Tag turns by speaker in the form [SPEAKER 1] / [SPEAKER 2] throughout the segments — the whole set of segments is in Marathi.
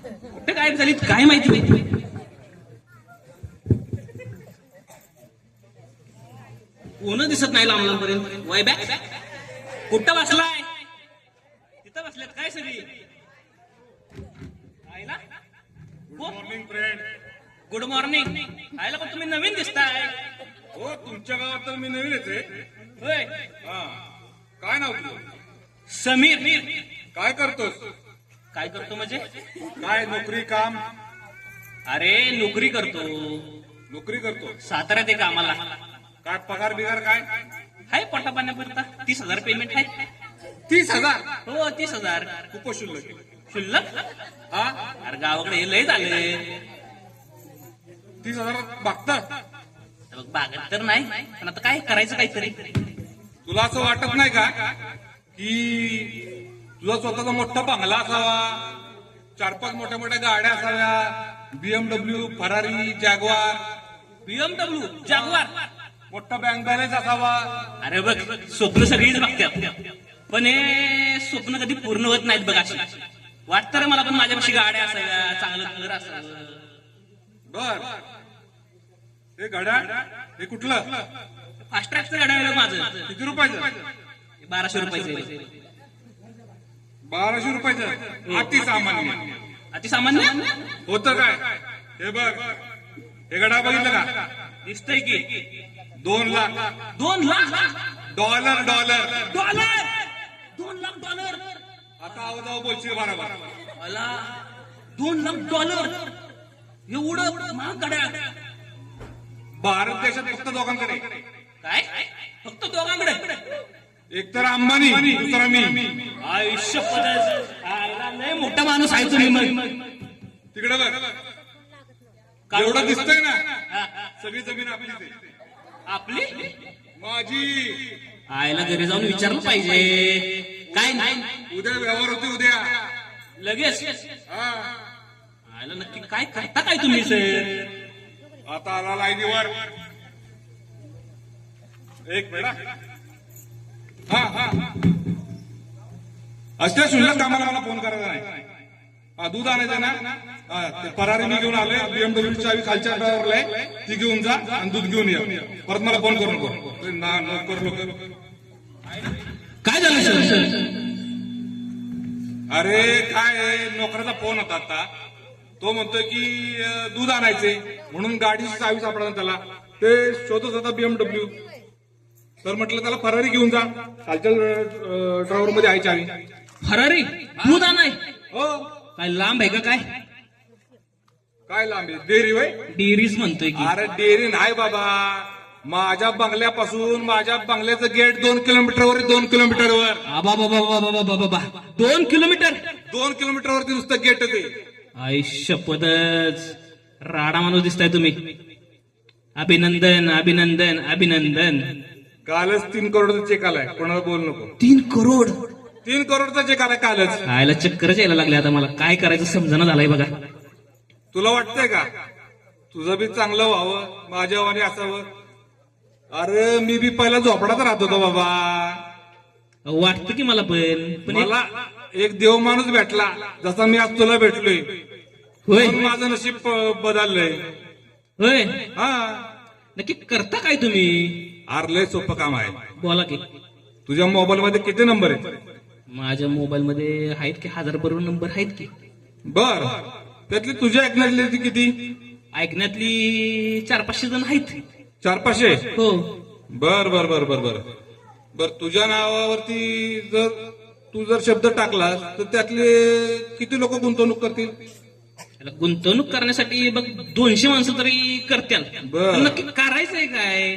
[SPEAKER 1] कुठे गायब झाली काय माहिती. कोण दिसत नाही लांब लांबपर्यंत. वाय बॅक कुठं बसलाय. तिथं बसल्यात काय सगळी. आईला
[SPEAKER 2] मॉर्निंग फ्रेंड.
[SPEAKER 1] Good morning. आईला पण तुम्ही नवीन दिसताय.
[SPEAKER 2] हो तुमच्या गावात तर मी नवीनच आहे.
[SPEAKER 1] होय.
[SPEAKER 2] हा काय नाव तुझं.
[SPEAKER 1] समीर.
[SPEAKER 2] काय करतोस.
[SPEAKER 1] काय करतो म्हणजे.
[SPEAKER 2] काय नोकरी काम.
[SPEAKER 1] अरे नोकरी करतो.
[SPEAKER 2] नोकरी करतो.
[SPEAKER 1] साताऱ्यात आहे कामाला.
[SPEAKER 2] काय पगार बिगार काय.
[SPEAKER 1] हाय पोटा पाण्याकरता 30,000 पेमेंट आहे.
[SPEAKER 2] 30,000.
[SPEAKER 1] हो 30,000.
[SPEAKER 2] खूप शुल्लक.
[SPEAKER 1] शुल्लक.
[SPEAKER 2] हा
[SPEAKER 1] अरे गावाकडे हे लय झाले.
[SPEAKER 2] 30,000 बघतात.
[SPEAKER 1] बघ बागत तर नाही पण आता काय करायचं काहीतरी.
[SPEAKER 2] तुला असं वाटत नाही का की तुझा स्वतःचा मोठा बंगला असावा. 4-5 मोठ्या मोठ्या गाड्या असाव्या. BMW, फरारी, जॅग्वार.
[SPEAKER 1] BMW, जागवार.
[SPEAKER 2] मोठा बँक बॅलन्स असावा.
[SPEAKER 1] अरे बघ स्वप्न सगळीच बघतात पण हे स्वप्न कधी पूर्ण होत नाहीत बघ. अशी वाटतं रे मला पण माझ्यापाशी गाड्या असाव्या. चांगलं घर असावं.
[SPEAKER 2] बर हे घड्याळ हे कुठलं.
[SPEAKER 1] फास्ट ट्रॅकचं गाड्या आहे बघ माझं.
[SPEAKER 2] किती रुपयाचं.
[SPEAKER 1] 1200 रुपयाचे.
[SPEAKER 2] 1200 रुपयाचं. अति सामान्य.
[SPEAKER 1] अति सामान्य
[SPEAKER 2] होतं काय. हे बघ हे घड्याळ बघितलं का.
[SPEAKER 1] दिसतंय की.
[SPEAKER 2] 2 lakh.
[SPEAKER 1] 2 lakh
[SPEAKER 2] dollar.
[SPEAKER 1] Dollar. 2 lakh dollar.
[SPEAKER 2] आता आवाजावर बोलशील बरोबर.
[SPEAKER 1] मला 2 लाख डॉलर एवढं महाग गाड्या.
[SPEAKER 2] भारत देशात फक्त दोघांकडे.
[SPEAKER 1] काय फक्त दोघांकडे.
[SPEAKER 2] एक तर अंबानी दुसरा मी.
[SPEAKER 1] आयुष्य लय मोठा माणूस आहे तुम्ही मग.
[SPEAKER 2] तिकडे बघ एवढं दिसतंय ना. सगळी जमीन आपलीच आहे.
[SPEAKER 1] आपली
[SPEAKER 2] माझी.
[SPEAKER 1] आईला घरी जाऊन विचारलं पाहिजे. काय नाही
[SPEAKER 2] उद्या व्यवहार होते उद्या.
[SPEAKER 1] लगेच.
[SPEAKER 2] हा
[SPEAKER 1] आईला नक्की काय करता काय तुम्ही सर.
[SPEAKER 2] आता आला लाईनीवर. एक मिनिट. हा असल्या शुल्लक कामाला मला फोन करायचा नाही. हा दूध आणायचं ना. हा ते फरारी मी घेऊन आलोय. BMW चावी खालच्या ड्रायव्हरला आहे. ती घेऊन जा आणि दूध घेऊन ये. परत मला फोन करू नको. ना नको.
[SPEAKER 1] काय झालं सर.
[SPEAKER 2] अरे काय आहे, नोकराचा फोन होता आता. तो म्हणतोय की दूध आणायचे म्हणून गाडीची चावी सापडा त्याला. ते शोधत होता BMW. तर म्हटलं त्याला फरारी घेऊन जा. खालच्या ड्रायव्हर मध्ये आहे चावी.
[SPEAKER 1] फरारी दूध आणाय.
[SPEAKER 2] हो
[SPEAKER 1] काय लांब आहे का काय.
[SPEAKER 2] काय लांब आहे. डेअरी वय.
[SPEAKER 1] डेअरीज म्हणतोय की.
[SPEAKER 2] अरे डेअरी नाही बाबा. माझ्या बंगल्यापासून माझ्या बंगल्याचं गेट 2 किलोमीटरवर. 2 किलोमीटरवर.
[SPEAKER 1] बाबा 2 किलोमीटर.
[SPEAKER 2] 2 किलोमीटरवरती नुसतं गेट ते.
[SPEAKER 1] आयुष्यपदच राडा माणूस दिसताय तुम्ही. अभिनंदन अभिनंदन अभिनंदन.
[SPEAKER 2] कालच 3 करोडचा चेक आलाय. कोणाला बोल नको.
[SPEAKER 1] 3 करोड.
[SPEAKER 2] 3 करोडचा चेक आलाय कालच.
[SPEAKER 1] आयला चक्करच यायला लागले आता मला. काय करायचं समजणं झालंय बघा.
[SPEAKER 2] तुला वाटतंय का तुझं बी चांगलं व्हावं माझ्यावाने असावं. अरे मी बी पहिला झोपडात राहत होतो बाबा.
[SPEAKER 1] वाटतं की मला पण
[SPEAKER 2] मला एक देव माणूस भेटला जसा मी आज तुला भेटलोय.
[SPEAKER 1] होय
[SPEAKER 2] म्हणून माझं नशीब बदललंय.
[SPEAKER 1] होय.
[SPEAKER 2] हा
[SPEAKER 1] नक्की करता काय तुम्ही.
[SPEAKER 2] अरे लय सोपं काम आहे.
[SPEAKER 1] बोला की.
[SPEAKER 2] तुझ्या मोबाईल मध्ये किती नंबर आहेत.
[SPEAKER 1] माझ्या मोबाईल मध्ये आहेत की 1000 बरोबर नंबर आहेत की.
[SPEAKER 2] बर त्यातली तुझ्या ऐकण्यातली किती.
[SPEAKER 1] ऐकण्यातली 400-500 जण आहेत.
[SPEAKER 2] 400-500.
[SPEAKER 1] हो.
[SPEAKER 2] बर बर बर बर बर बर तुझ्या नावावरती जर तू जर शब्द टाकलास तर त्यातले किती लोक गुंतवणूक करतील.
[SPEAKER 1] त्याला गुंतवणूक करण्यासाठी बघ 200 माणसं तरी करतील.
[SPEAKER 2] बर.
[SPEAKER 1] नक्की करायचंय काय.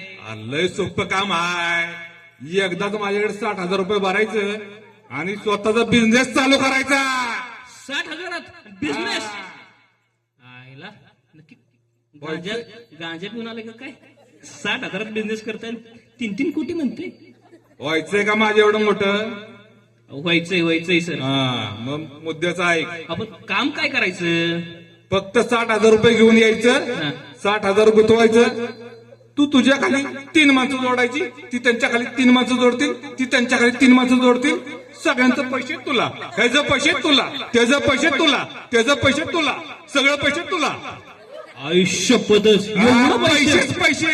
[SPEAKER 2] लय सोपं काम आहे. एकदाच माझ्याकडे 60,000 रुपये भरायचं आणि स्वतःचा बिझनेस चालू करायचा.
[SPEAKER 1] 60,000 बिझनेस. आयला नक्की गांजा पिऊन आले का काय. 60,000 बिझनेस करताय. 3-3 कोटी म्हणते.
[SPEAKER 2] व्हायचंय का माझं एवढं मोठं.
[SPEAKER 1] व्हायचंय सर.
[SPEAKER 2] हा मग मुद्द्याचं ऐक.
[SPEAKER 1] आपण काम काय करायचं.
[SPEAKER 2] फक्त 60,000 रुपये घेऊन यायचं.
[SPEAKER 1] हा.
[SPEAKER 2] 60,000 गुंतवायचं. तू तुझ्या खाली 3 माणसं जोडायची. ती त्यांच्या खाली 3 माणसं जोडतील. ती त्यांच्या खाली 3 माणसं जोडतील. सगळ्यांचं पैसे तुला, ह्याचं पैसे तुला, त्याचं पैसे तुला, त्याचं पैसे तुला, सगळं पैसे तुला.
[SPEAKER 1] आयुष्यपदच
[SPEAKER 2] पैसेच पैसे,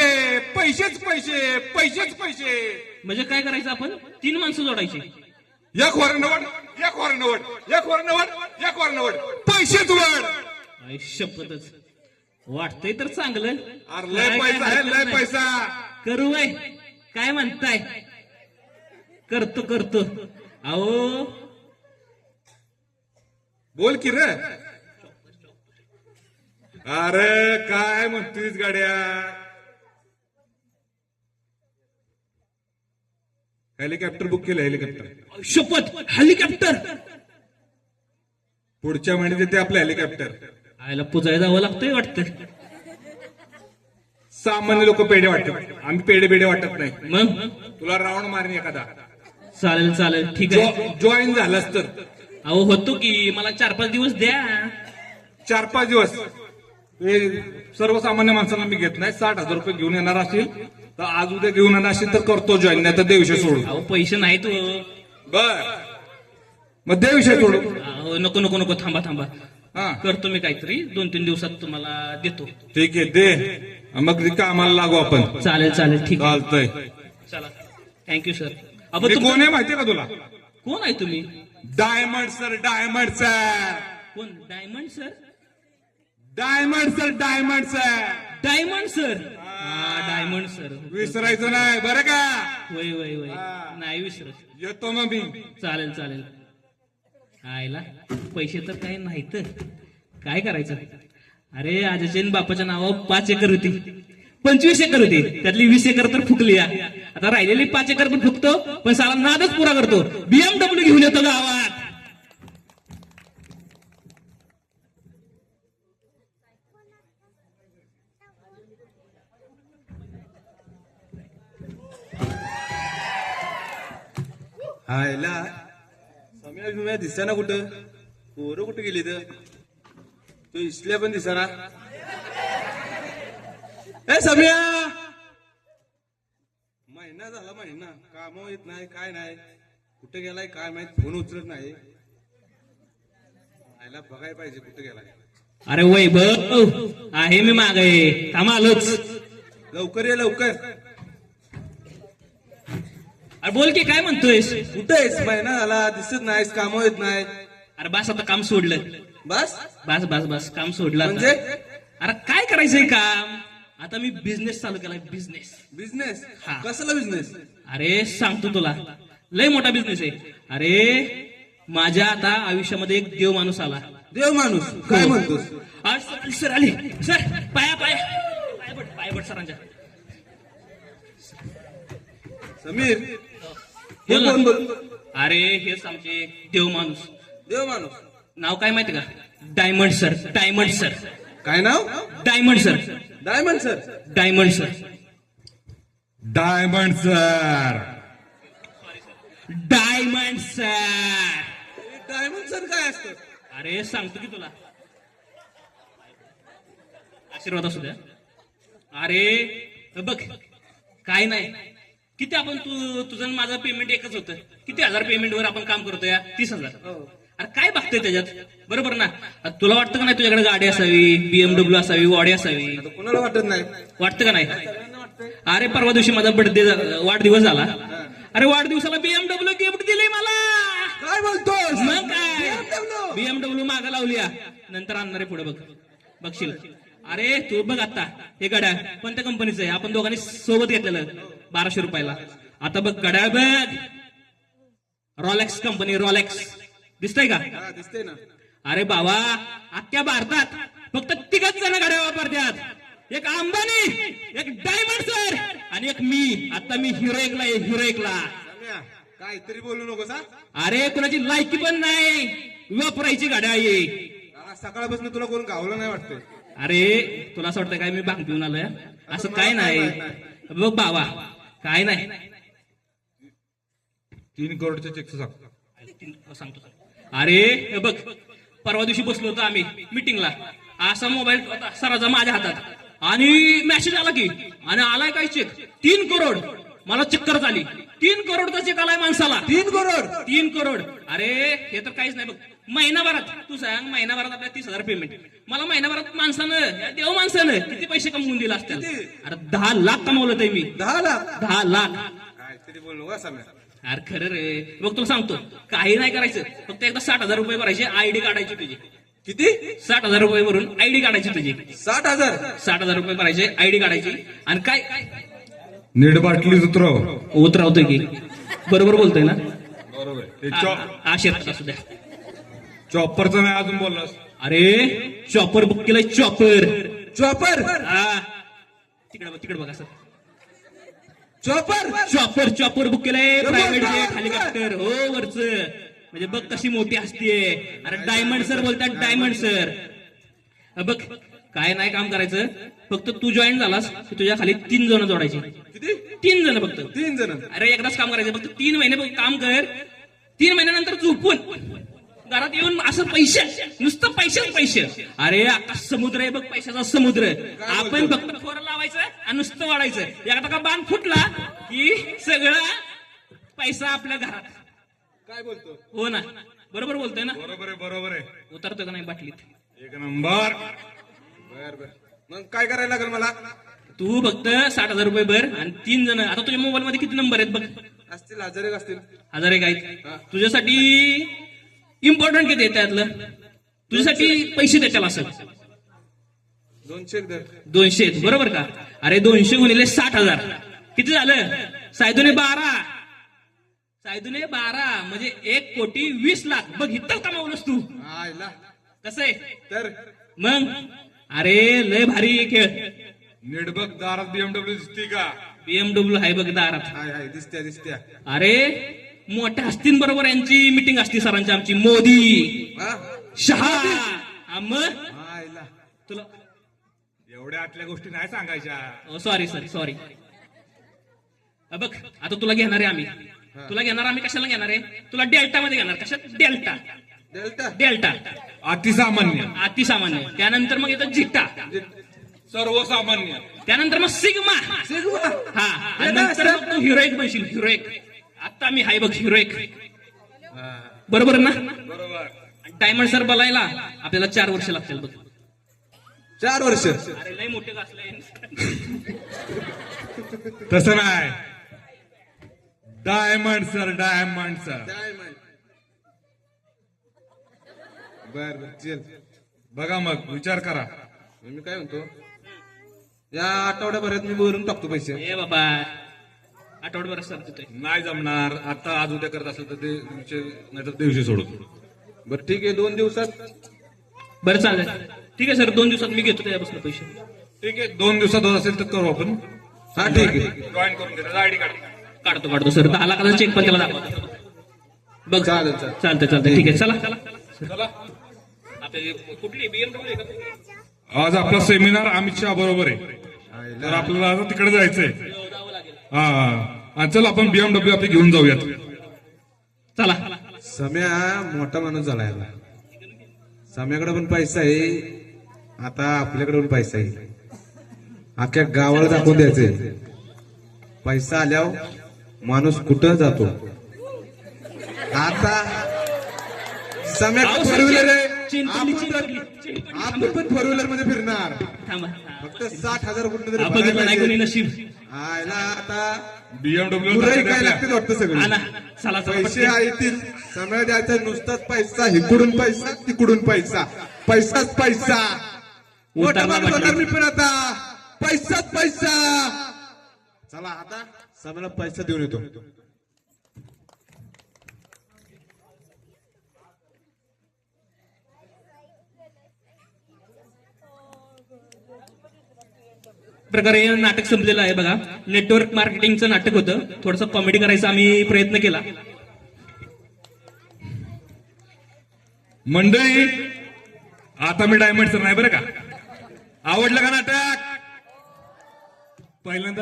[SPEAKER 2] पैसेच पैसे, पैसेच पैसे.
[SPEAKER 1] म्हणजे काय करायचं आपण? 3 माणसं जोडायची.
[SPEAKER 2] एक वरनवड, एक वरनवड, एक वरनवड, एक वरनवड, पैसेच वड.
[SPEAKER 1] आयुष्यपदच वाटतंय तर चांगलं.
[SPEAKER 2] अरे लय पैसा आहे, लय पैसा.
[SPEAKER 1] करू वय, काय म्हणताय? करतो करतो. अहो
[SPEAKER 2] बोल की रे. अरे काय म्हणतोयस गाड्या? हेलिकॉप्टर बुक केलं, हेलिकॉप्टर.
[SPEAKER 1] शपथ, हेलिकॉप्टर
[SPEAKER 2] पुढच्या महिन्यात येते आपलं हेलिकॉप्टर.
[SPEAKER 1] आयला पुजायला जावं लागतंय वाटतं.
[SPEAKER 2] सामान्य लोक पेढे वाटतात, आम्ही पेढे बेडे वाटत नाही.
[SPEAKER 1] मग
[SPEAKER 2] तुला राऊंड मारणे एखादा
[SPEAKER 1] चालेल चालेल, ठीक आहे.
[SPEAKER 2] जॉईन झालास तर.
[SPEAKER 1] अहो होतो की, मला 4-5 दिवस द्या.
[SPEAKER 2] 4-5 दिवस हे सर्वसामान्य माणसांना मी घेत नाही. 60,000 रुपये घेऊन येणार असेल तर आज उद्या घेऊन येणार असेल तर करतो जॉईन, नाही तर दे विषय सोडू.
[SPEAKER 1] अहो पैसे नाहीत.
[SPEAKER 2] बर मग दे विषय सोडू.
[SPEAKER 1] अहो नको नको नको, थांबा थांबा.
[SPEAKER 2] हा
[SPEAKER 1] करतो मी काहीतरी, 2-3 दिवसात तुम्हाला देतो.
[SPEAKER 2] ठीक आहे, दे. मग कामाला लागू आपण.
[SPEAKER 1] चालेल चालेल, ठीक आहे.
[SPEAKER 2] चालतंय.
[SPEAKER 1] चला, थँक्यू सर.
[SPEAKER 2] मी कोण आहे माहितीये का तुला?
[SPEAKER 1] कोण आहे तुम्ही?
[SPEAKER 2] Diamond sir, diamond sir.
[SPEAKER 1] कोण? Diamond sir?
[SPEAKER 2] Diamond sir, diamond sir.
[SPEAKER 1] Diamond sir. Diamond sir.
[SPEAKER 2] विसरायचं नाही बरं का?
[SPEAKER 1] वय वय वय, नाही विसरत.
[SPEAKER 2] येतो मग मी.
[SPEAKER 1] चालेल चालेल. आयला पैसे तर काही नाहीत, काय करायचं? अरे आजच्या बापाच्या नावावर 5 एकर होती, 25 एकर होती, त्यातली 20 एकर तर फुकली. आता राहिलेली 5 एकर पण फुकतो, पण साला नादच पुरा करतो. BMW घेऊन येतो गावात.
[SPEAKER 3] हायला सम्या बिम्या दिसना कुठं? पोरं कुठं गेली तर? तो इसल्या पण दिसना. ए सम्या, महिना झाला, महिना काम येत नाही, काय नाही, कुठे गेलाय काय माहित, फोन उचलत नाही. हायला बघाय पाहिजे कुठे गेलाय.
[SPEAKER 1] अरे वैभव आहे, मी मागे थांबा, आलोच.
[SPEAKER 3] लवकर ये लवकर.
[SPEAKER 1] अरे बोल की, काय म्हणतोयस?
[SPEAKER 3] कुठे आहेस? महिना झाला दिसत नाहीस, काम येत नाही.
[SPEAKER 1] अरे बस, आता काम सोडलं.
[SPEAKER 3] बस
[SPEAKER 1] बस बस बस, काम सोडलं आता.
[SPEAKER 3] म्हणजे?
[SPEAKER 1] अरे काय करायचंय काम? आता मी बिझनेस चालू केलाय, बिझनेस.
[SPEAKER 3] बिझनेस?
[SPEAKER 1] हा.
[SPEAKER 3] कसला बिझनेस?
[SPEAKER 1] अरे सांगतो तुला, लय मोठा बिझनेस आहे. अरे माझ्या आता आयुष्यामध्ये एक देव माणूस आला.
[SPEAKER 3] देव माणूस? काय म्हणतोस?
[SPEAKER 1] सर आले, सर पाया पाया पायबट सरांच्या.
[SPEAKER 3] समीर,
[SPEAKER 1] बोल
[SPEAKER 3] कोण
[SPEAKER 1] ना.
[SPEAKER 3] बोल?
[SPEAKER 1] अरे हेच आमचे देव माणूस.
[SPEAKER 3] देव माणूस?
[SPEAKER 1] नाव काय माहिती का? Diamond sir. Diamond sir.
[SPEAKER 3] काय नाव?
[SPEAKER 1] Diamond sir.
[SPEAKER 3] Diamond sir.
[SPEAKER 1] Diamond sir.
[SPEAKER 2] Diamond sir.
[SPEAKER 1] Diamond sir.
[SPEAKER 3] Diamond sir काय असतं?
[SPEAKER 1] अरे सांगतो की तुला, आशीर्वाद असू द्या. अरे बघ, काय नाही, किती आपण तुझं आणि माझं पेमेंट एकच होतं. किती हजार पेमेंट वर आपण काम करतो या? 30,000. अरे काय बघतोय त्याच्यात, बरोबर ना? तुला वाटतं का नाही तुझ्याकडे गाडी असावी, BMW असावी, ऑडी असावी?
[SPEAKER 3] आता कोणाला वाटत नाही?
[SPEAKER 1] वाटतं का नाही? अरे परवा दिवशी माझा बर्थडे, वाढदिवस झाला. अरे वाढदिवसाला BMW गिफ्ट दिली मला.
[SPEAKER 3] काय बोलतोस?
[SPEAKER 1] मग काय,
[SPEAKER 3] BMW?
[SPEAKER 1] BMW मागा लावली. नंतर आणणार आहे पुढे, बघ बघशील. अरे तू बघ, आता हे घड्याळ कोणत्या कंपनीचं आहे? आपण दोघांनी सोबत घेतलेलं, 1200 रुपयाला. आता बघ घड्याळ बघ, रॉलेक्स कंपनी, रॉलेक्स. दिसतंय का?
[SPEAKER 3] हा, दिसते ना.
[SPEAKER 1] अरे बाबा, अख्ख्या भारतात फक्त 3 जण गाड्या वापरतात. एक अंबानी, एक डायमंड सर आणि एक मी. आता मी हिरो एकला आहे, हिरो एकला.
[SPEAKER 3] सम्या, काहीतरी बोलू नकोस हा.
[SPEAKER 1] अरे कुणाची लायकी पण नाही, वापरायची गाड्या आहे.
[SPEAKER 3] आज सकाळपासून तुला कोण गावलं नाही वाटतंय.
[SPEAKER 1] अरे तुला असं वाटतं काय मी भांग पिऊन आलोय? असं काय नाही. बघ बाबा, काय नाही.
[SPEAKER 2] 3 करोडच्या चेकचं सांग.
[SPEAKER 1] सांगतो. अरे हे बघ, परवा दिवशी बसलो होतो आम्ही मीटिंगला. असा मोबाईल सराचा माझ्या हातात आणि मेसेज आला की, आणि आलाय काय चेक 3 करोड. मला चक्कर झाली. 3 करोडचा चेक आलाय माणसाला.
[SPEAKER 3] 3 करोड
[SPEAKER 1] 3 करोड. अरे हे तर काहीच नाही बघ. महिनाभरात तू सांग, महिनाभरात आपल्याला 30,000 पेमेंट. मला महिनाभरात माणसानं, या देव माणसानं किती पैसे कमवून दिला असतील. अरे 10 लाख कमवलं ते मी.
[SPEAKER 3] 10 लाख
[SPEAKER 1] 10 लाख.
[SPEAKER 3] काहीतरी बोलू का सम्या.
[SPEAKER 1] अरे खरं रे. बघ तुला सांगतो, काही नाही करायचं, फक्त एकदा 60,000 रुपये भरायचे, आयडी काढायची तुझी.
[SPEAKER 3] किती?
[SPEAKER 1] 60,000 रुपये भरून आयडी काढायची तुझी.
[SPEAKER 3] 60,000
[SPEAKER 1] 60,000 रुपये भरायचे, आयडी काढायची. आणि काय
[SPEAKER 2] नीट बाटली उतरव.
[SPEAKER 1] उतरावतोय की. बरोबर बोलतोय ना.
[SPEAKER 2] बरोबर.
[SPEAKER 1] आशीर्वाद असू द्या.
[SPEAKER 2] चॉपरचं नाही अजून बोललास.
[SPEAKER 1] अरे चॉपर बुक केलंय, चॉपर.
[SPEAKER 3] चॉपर
[SPEAKER 1] तिकडे बघा सर.
[SPEAKER 3] चॉपर
[SPEAKER 1] चॉपर बुक केलंय, प्रायव्हेट
[SPEAKER 3] मोठा.
[SPEAKER 1] Jet, helicopter. हो वरच. म्हणजे बघ कशी मोठी असते. अरे डायमंड सर बोलतात, डायमंड सर. बघ काय नाही काम करायचं, फक्त तू जॉईन झालास की तुझ्या खाली 3 जण जोडायची.
[SPEAKER 3] किती?
[SPEAKER 1] 3 जण फक्त.
[SPEAKER 3] 3 जण.
[SPEAKER 1] अरे एकदाच काम करायचं, फक्त 3 महिने बघ काम कर. 3 महिन्यानंतर झोपून घरात येऊन असं पैसे, नुसतं पैसे. अरे आकाश समुद्र आहे बघ, पैशाचा समुद्र. आपण फक्त खोर लावायचं आणि नुसतं वाढायचं. एकदा का बाण फुटला की सगळा पैसा आपल्या घरात.
[SPEAKER 3] काय बोलतो?
[SPEAKER 1] हो ना, बरोबर बोलतोय ना.
[SPEAKER 2] बरोबर आहे.
[SPEAKER 1] उतरतोय का नाही बाटलीत.
[SPEAKER 2] एक नंबर.
[SPEAKER 3] बर मग काय करायला लागेल मला?
[SPEAKER 1] तू फक्त 60,000 रुपये भर आणि 3 जण. आता तुझ्या मोबाईल मध्ये किती नंबर आहेत बघ.
[SPEAKER 3] असतील 1000 असतील.
[SPEAKER 1] 1000 आहेत. तुझ्यासाठी इम्पॉर्टंट किती आहे त्यातलं, तुझ्यासाठी पैसे त्याच्याला असेल
[SPEAKER 3] 200 दर.
[SPEAKER 1] 200 बरोबर का. अरे 200 गुणिले 60,000 किती झालं. 12 म्हणजे 1,20,00,000. बघ इथं कमावलंस तू.
[SPEAKER 3] आयला
[SPEAKER 1] कसं आहे
[SPEAKER 3] तर
[SPEAKER 1] मग. अरे लय भारी खेळ.
[SPEAKER 2] नीट बघ दारात BMW दिसती का?
[SPEAKER 1] BMW आहे बघ दारात.
[SPEAKER 3] हाय दिसत्या.
[SPEAKER 1] अरे मोठ्या हस्तींबरोबर यांची मिटिंग असते सरांची, आमची. मोदी,
[SPEAKER 3] हा?
[SPEAKER 1] शहा. हा, मग
[SPEAKER 3] आयला
[SPEAKER 1] तुला
[SPEAKER 2] एवढ्या आतल्या गोष्टी नाही सांगायच्या.
[SPEAKER 1] Sorry sir sorry. बघ आता तुला घेणार आहे आम्ही. कशाला घेणार आहे? तुला डेल्टा मध्ये घेणार. कशात? डेल्टा.
[SPEAKER 2] अतिसामान्य.
[SPEAKER 1] अतिसामान्य. त्यानंतर मग येतं झिटा.
[SPEAKER 2] सर्वसामान्य.
[SPEAKER 1] त्यानंतर मग सिग्मा. हा, आणि नंतर मग तू हिरोईक बनशील. हिरोईक. आता मी हाय बघ हिरोईक. बरोबर ना.
[SPEAKER 2] बरोबर.
[SPEAKER 1] डायमंड सर बोलायला आपल्याला 4 वर्ष लागतील बघ.
[SPEAKER 3] 4 वर्ष.
[SPEAKER 1] अरे लय मोठे असले.
[SPEAKER 2] तसं नाही. Diamond sir.
[SPEAKER 3] बर चल.
[SPEAKER 2] बघा मग विचार करा.
[SPEAKER 3] मी काय म्हणतो, या आठवड्याभरात मी बोलून टाकतो पैसे.
[SPEAKER 1] ए बाबा आठवडभर सर देतोय.
[SPEAKER 2] नाही जमणार. आता आज उद्या करत असेल तर ते नाही तर दिवशी सोडतो.
[SPEAKER 3] बरं ठीक आहे 2 दिवसात.
[SPEAKER 1] बरं चालेल. ठीक आहे सर, 2 दिवसात मी घेतो त्याच्यापासून पैसे.
[SPEAKER 2] ठीक आहे 2 दिवसात होत असेल तर करू आपण.
[SPEAKER 3] हा ठीक आहे.
[SPEAKER 2] जॉईन करून घेतो. आयडी कार्ड
[SPEAKER 1] काढतो सर. 10 लाखाचा चेक पण त्याला दाखवतो. बघ
[SPEAKER 3] चालेल.
[SPEAKER 1] चालतंय ठीक आहे. चला
[SPEAKER 2] चला.
[SPEAKER 1] आपली कुठली BMW आहे का?
[SPEAKER 2] आज आपला सेमिनार अमित शहा बरोबर आहे, तर आपल्याला आता तिकडे जायचंय. हा चल आपण BMW आपली घेऊन जाऊयात.
[SPEAKER 1] चला.
[SPEAKER 3] सम्या मोठा माणूस झाला याला. सम्याकडे पण पैसा आहे, आता आपल्याकडे पण पैसा आहे. अख्ख्या गावाला दाखवून द्यायचंय पैसा आल्यावर माणूस कुठं जातो. आता सम्या फोर व्हीलर आहे, आपण पण फोर व्हीलर मध्ये फिरणार.
[SPEAKER 1] थांबा.
[SPEAKER 3] फक्त 60,000 कुठं तरी
[SPEAKER 1] आपण
[SPEAKER 3] भरायला
[SPEAKER 1] नाही कोणी
[SPEAKER 3] पाहिजे.
[SPEAKER 1] नशीब.
[SPEAKER 3] आयला आता
[SPEAKER 2] BMW
[SPEAKER 3] पुराई काय लागते वाटतं
[SPEAKER 1] हा
[SPEAKER 3] सगळं.
[SPEAKER 1] ना. चला
[SPEAKER 3] पैसे येतील. समय द्यायचा नुसताच पैसा. इकडून पैसा तिकडून पैसा. पैसाच पैसा. मोठा माणूस होणार मी पण आता. पैसाच पैसा. चला आता समयाला पैसा देऊन येतो.
[SPEAKER 1] प्रकारे हे नाटक संपलेलं आहे बघा. नेटवर्क मार्केटिंगचं नाटक होतं. थोडंसं कॉमेडी करायचा आम्ही प्रयत्न केला.
[SPEAKER 2] मंडळी आता मी डायमंड सर नाही बरं का. आवडलं का नाटक? पहिल्यांदा